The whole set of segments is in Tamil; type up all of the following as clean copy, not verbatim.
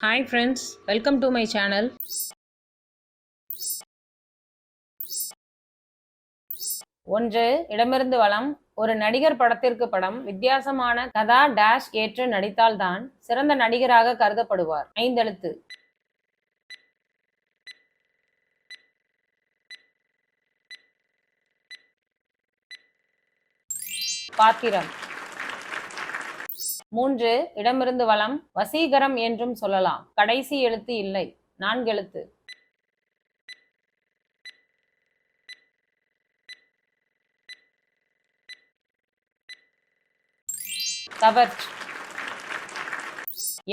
Hi friends, welcome to my channel. ஒன்று இடமிருந்து வலம். ஒரு நடிகர் படத்திற்கு படம் வித்தியாசமான கதா டேஷ் ஏற்று நடித்தால்தான் சிறந்த நடிகராக கருதப்படுவார். 5 எழுத்து. பாத்திரம். 3 இடமிருந்து வலம். வசீகரம் என்றும் சொல்லலாம். கடைசி எழுத்து இல்லை. 4 எழுத்து. கவர்ச்.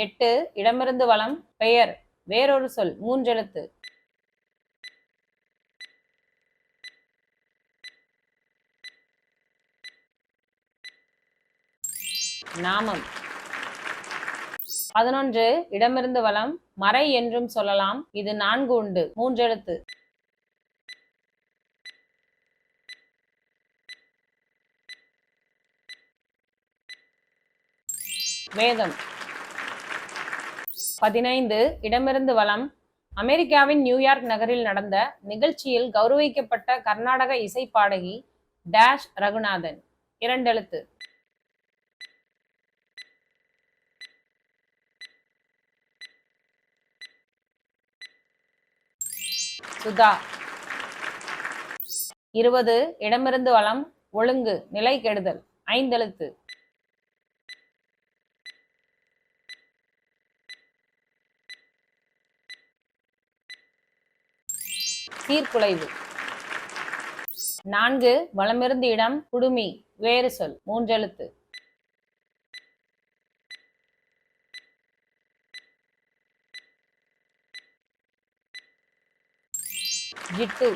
8 இடமிருந்து வலம். பெயர் வேறொரு சொல். 3 எழுத்து. நாமம். 11 இடமிருந்து வலம். மறை என்றும் சொல்லலாம். இது 4 உண்டு. 3 எழுத்து. வேதம். 15 இடமிருந்து வலம். அமெரிக்காவின் நியூயார்க் நகரில் நடந்த நிகழ்ச்சியில் கௌரவிக்கப்பட்ட கர்நாடக இசை பாடகி டேஷ் ரகுநாதன். 2 எழுத்து. சுதா. 20 இடமிருந்து வலம். ஒழுங்கு நிலை கெடுதல். 5 எழுத்து. சீர்குலைவு. 4 வலமிருந்து இடம். குடுமி வேறு சொல். 3 எழுத்து. ஜிட்டு.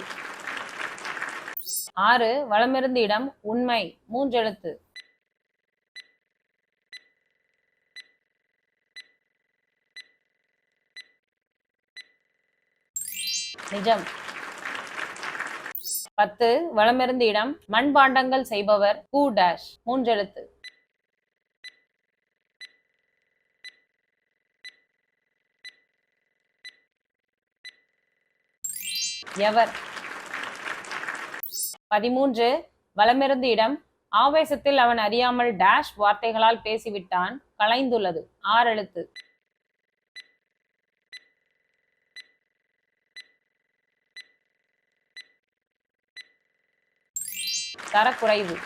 6 வலமிருந்து இடம். உண்மை 3 எழுத்து. நிஜம். 10 வலமிருந்து இடம். மண்பாண்டங்கள் செய்பவர் கூ டேஷ். 3 எழுத்து. எவர். 13 வலமிருந்து இடம். ஆவேசத்தில் அவன் அறியாமல் டேஷ் வார்த்தைகளால் பேசிவிட்டான். கலைந்துள்ளது. 6 எழுத்து. தரக்குறைவு.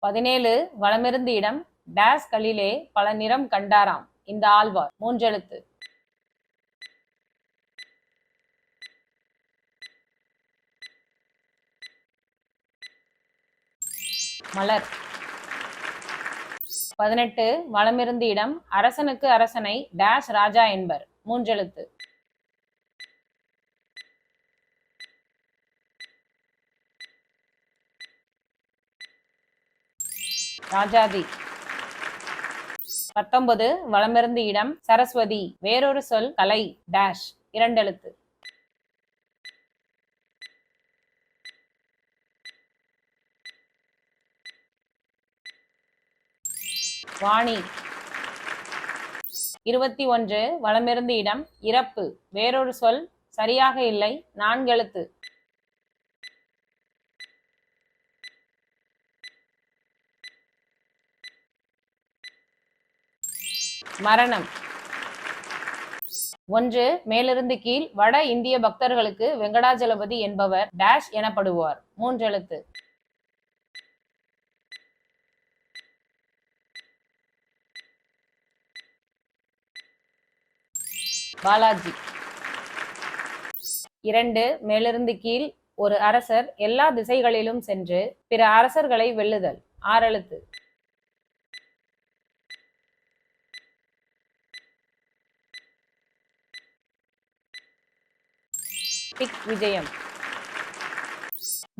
17 வலமிருந்து இடம். டேஷ் களிலே பல நிறம் கண்டாராம் இந்த ஆழ்வார். 3 எழுத்து. மலர். 18 வலமிருந்து இடம். அரசனுக்கு அரசனை டேஷ் ராஜா என்பர். 3 எழுத்து. ராஜாதி. 19 வலமிருந்து இடம். சரஸ்வதி வேறொரு சொல். கலை டேஷ் 2 எழுத்து. வாணி. 21 வலமிருந்து இடம். இறப்பு வேறொரு சொல். சரியாக இல்லை. 4 எழுத்து. மரணம். 1 மேலிருந்து கீழ். வட இந்திய பக்தர்களுக்கு வெங்கடாஜலபதி என்பவர் டேஷ் எனப்படுவார். 3 எழுத்து. பாலாஜி. 2 மேலிருந்து கீழ். ஒரு அரசர் எல்லா திசைகளிலும் சென்று பிற அரசர்களை வெல்லுதல். 6 எழுத்து. திக் விஜயம்.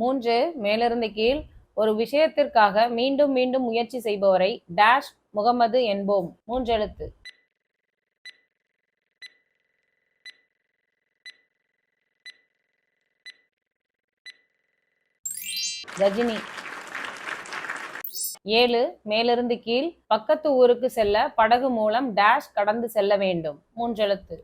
3 மேலிருந்து கீழ். ஒரு விஷயத்திற்காக மீண்டும் மீண்டும் முயற்சி செய்பவரை டேஷ் முகமது என்போம். 3 எழுத்து. ரஜினி. 7 மேலிருந்து கீழ் பக்கத்து ஊருக்கு செல்ல படகு மூலம் டேஷ் கடந்து செல்ல வேண்டும். 3 எழுத்து.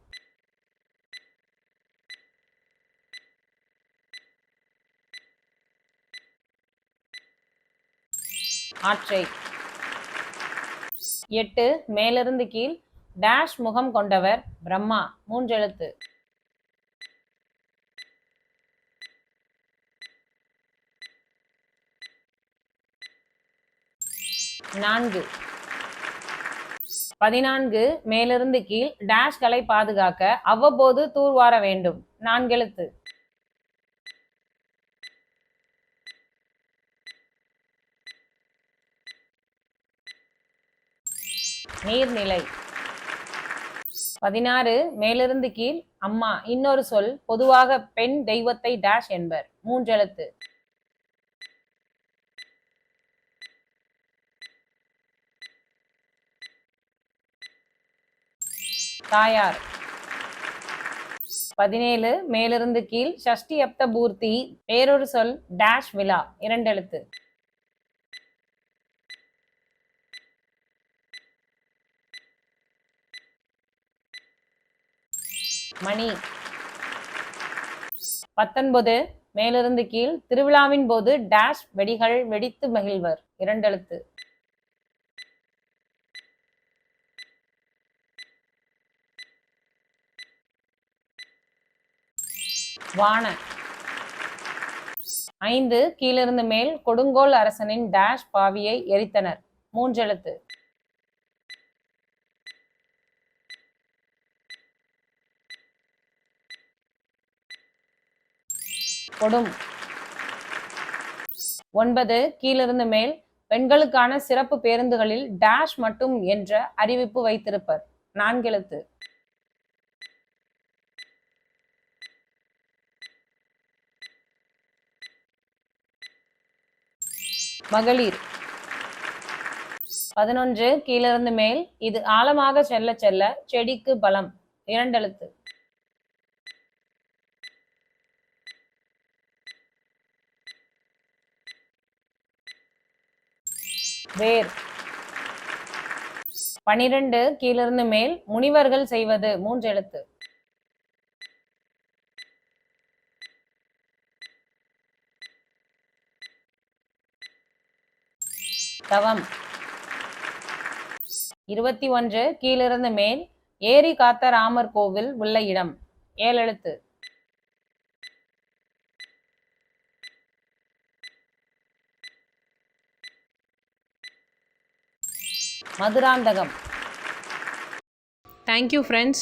ஆற்றை. 8 மேலிருந்து கீழ் டேஷ் முகம் கொண்டவர் பிரம்மா. 3 எழுத்து. நான்கு. 14 மேலிருந்து கீழ் டேஷ்களை பாதுகாக்க அவ்வப்போது தூர்வார வேண்டும். 4 எழுத்து. நீர்நிலை. 16 மேலிருந்து கீழ் அம்மா இன்னொரு சொல் பொதுவாக பெண் தெய்வத்தை டேஷ் என்பர். 3 எழுத்து. தாயார். 17 மேலிருந்து கீழ் ஷஷ்டி அப்த பூர்த்தி வேறொரு சொல் டேஷ் விழா. 2 எழுத்து. மணி. 19 மேலிருந்து கீழ் திருவிழாவின் போது டேஷ் வெடிகள் வெடித்து மகிழ்வர். 2 எழுத்து. வான. 5 கீழிருந்து மேல் கொடுங்கோல் அரசனின் டேஷ் பாவியை எரித்தனர். 3 எழுத்து. கொடும். 9 கீழிருந்து மேல் பெண்களுக்கான சிறப்பு பேருந்துகளில் டேஷ் மட்டும் என்ற அறிவிப்பு வைத்திருப்பர். 4 எழுத்து. மகளிர். 11 கீழிருந்து மேல் இது ஆழமாக செல்ல செல்ல செடிக்கு பலம். 2 எழுத்து. வேர். 12 கீழிருந்து மேல் முனிவர்கள் செய்வது. 3 எழுத்து. தவம். 21 கீழிருந்து மேல் ஏரி காத்த ராமர் கோவில் உள்ள இடம். 7 எழுத்து. மதுராந்தகம். Thank you, friends.